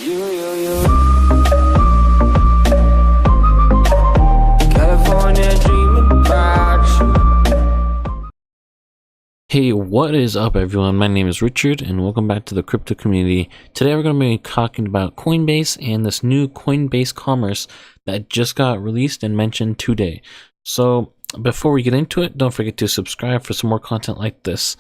California dreaming about you. Hey, what is up everyone? My name is Richard and welcome back to the crypto community. Today we're going to be talking about Coinbase and this new Coinbase commerce that just got released and mentioned today. So before we get into it, don't forget to subscribe for some more content like this.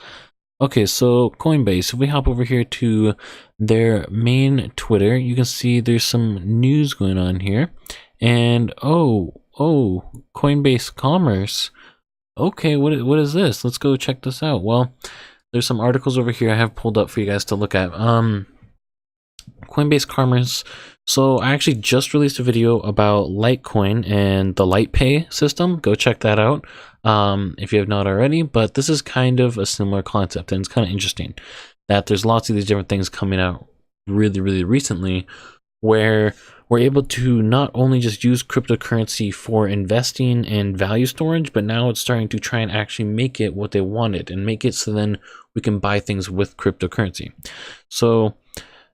Okay, so Coinbase, if we hop over here to their main Twitter, you can see there's some news going on here. And oh, Coinbase Commerce. Okay, what is this? Let's go check this out. Well, there's some articles over here I have pulled up for you guys to look at. Coinbase Commerce. So I actually just released a video about Litecoin and the LitePay system. Go check that out if you have not already. But this is kind of a similar concept, and it's kind of interesting that there's lots of these different things coming out really recently where we're able to not only just use cryptocurrency for investing and value storage, but now it's starting to try and actually make it what they wanted and make it so then we can buy things with cryptocurrency. So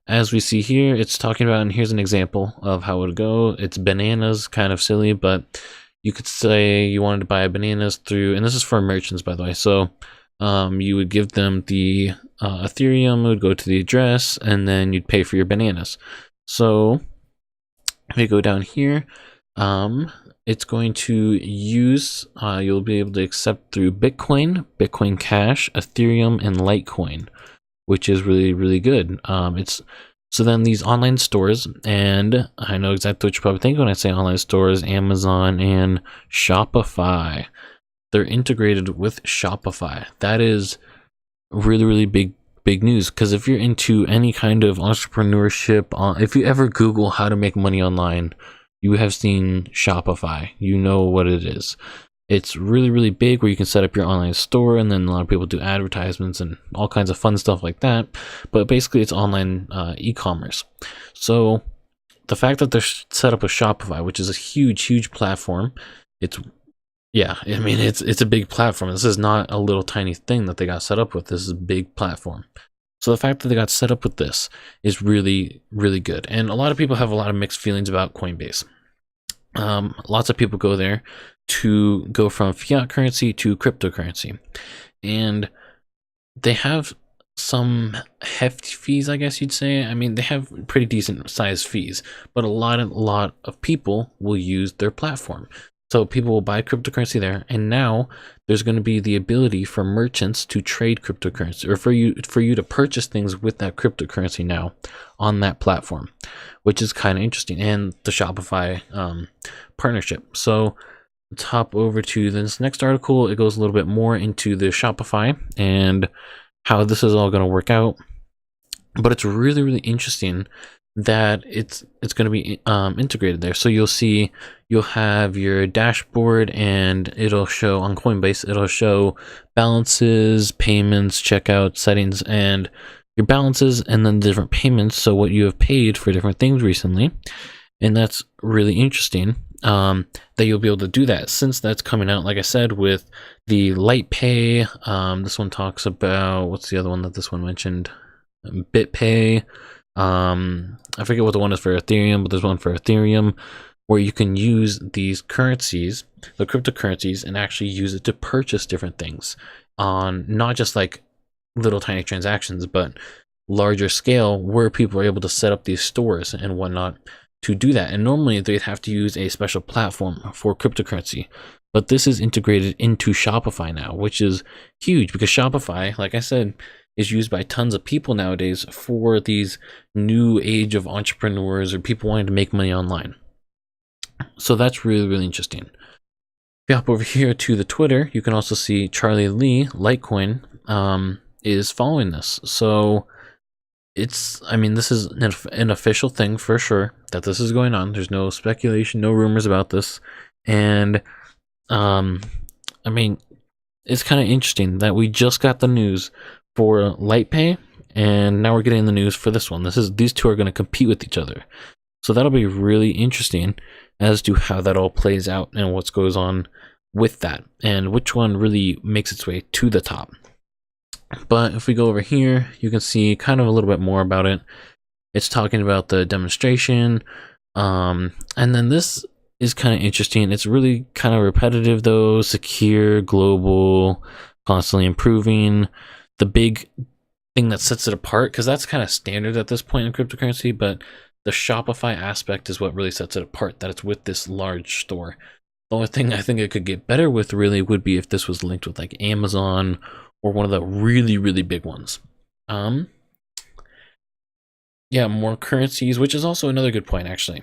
as we see here, it's talking about, and here's an example of how it would go. It's bananas, kind of silly, but you could say you wanted to buy bananas through, and this is for merchants, by the way. So you would give them the Ethereum, it would go to the address, and then you'd pay for your bananas. So if we go down here, it's going to use, you'll be able to accept through Bitcoin, Bitcoin Cash, Ethereum, and Litecoin, which is really good. So then these online stores, and I know exactly what you probably think when I say online stores, Amazon and Shopify, they're integrated with Shopify. That is really big news, because if you're into any kind of entrepreneurship, if you ever Google how to make money online, you have seen Shopify. You know what it is. It's really big, where you can set up your online store, and then a lot of people do advertisements and all kinds of fun stuff like that. But basically it's online e-commerce. So the fact that they're set up with Shopify, which is a huge platform, it's a big platform. This is not a little tiny thing that they got set up with. This is a big platform. So the fact that they got set up with this is really good. And a lot of people have a lot of mixed feelings about Coinbase. Lots of people go there to go from fiat currency to cryptocurrency, and they have some hefty fees, I guess you'd say. I mean, they have pretty decent sized fees, but a lot of people will use their platform. So people will buy cryptocurrency there, and now there's going to be the ability for merchants to trade cryptocurrency, or for you to purchase things with that cryptocurrency now on that platform, which is kind of interesting. And the Shopify partnership. So let's hop over to this next article. It goes a little bit more into the Shopify and how this is all going to work out. But it's really interesting that it's going to be integrated there. So you'll have your dashboard, and it'll show on Coinbase, it'll show balances, payments, checkout, settings, and your balances, and then the different payments, so what you have paid for different things recently. And that's really interesting that you'll be able to do that, since that's coming out, like I said, with the LitePay. This one talks about, what's the other one that this one mentioned? BitPay. I forget what the one is for Ethereum, but there's one for Ethereum where you can use these currencies, the cryptocurrencies, and actually use it to purchase different things on not just like little tiny transactions, but larger scale, where people are able to set up these stores and whatnot to do that. And normally they'd have to use a special platform for cryptocurrency, but this is integrated into Shopify now, which is huge, because Shopify, like I said, is used by tons of people nowadays for these new age of entrepreneurs or people wanting to make money online. So that's really interesting. If you hop over here to the Twitter, you can also see Charlie Lee, Litecoin, is following this. So this is an official thing for sure that this is going on. There's no speculation, no rumors about this. And it's kind of interesting that we just got the news for LitePay, and now we're getting the news for this one. These two are going to compete with each other. So that'll be really interesting as to how that all plays out and what goes on with that, and which one really makes its way to the top. But if we go over here, you can see kind of a little bit more about it. It's talking about the demonstration. And then this is kind of interesting. It's really kind of repetitive though. Secure, global, constantly improving. The big thing that sets it apart, because that's kind of standard at this point in cryptocurrency, but the Shopify aspect is what really sets it apart, that it's with this large store. The only thing I think it could get better with really would be if this was linked with like Amazon or one of the really, really big ones. Yeah, more currencies, which is also another good point actually.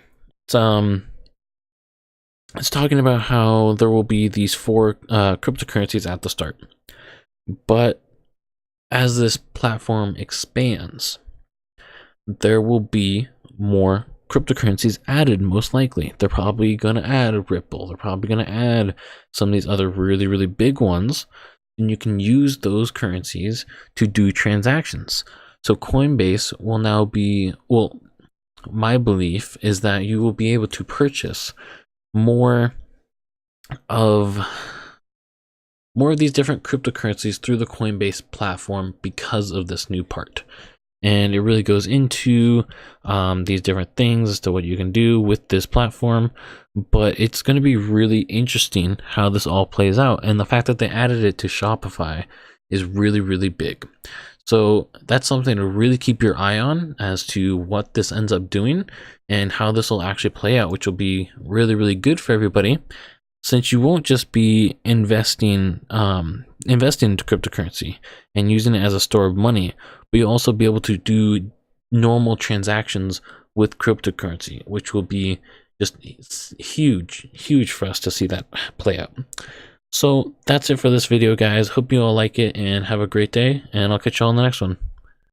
It's talking about how there will be these 4 cryptocurrencies at the start, but as this platform expands, there will be more cryptocurrencies added. Most likely they're probably going to add Ripple, they're probably going to add some of these other really, really big ones, and you can use those currencies to do transactions. So Coinbase will now be, well, my belief is that you will be able to purchase more of these different cryptocurrencies through the Coinbase platform because of this new part. And it really goes into these different things as to what you can do with this platform. But it's going to be really interesting how this all plays out. And the fact that they added it to Shopify is really, really big. So that's something to really keep your eye on as to what this ends up doing and how this will actually play out, which will be really, really good for everybody, since you won't just be investing into cryptocurrency and using it as a store of money, but you'll also be able to do normal transactions with cryptocurrency, which will be just huge for us to see that play out. So that's it for this video, guys. Hope you all like it and have a great day, and I'll catch you all in the next one.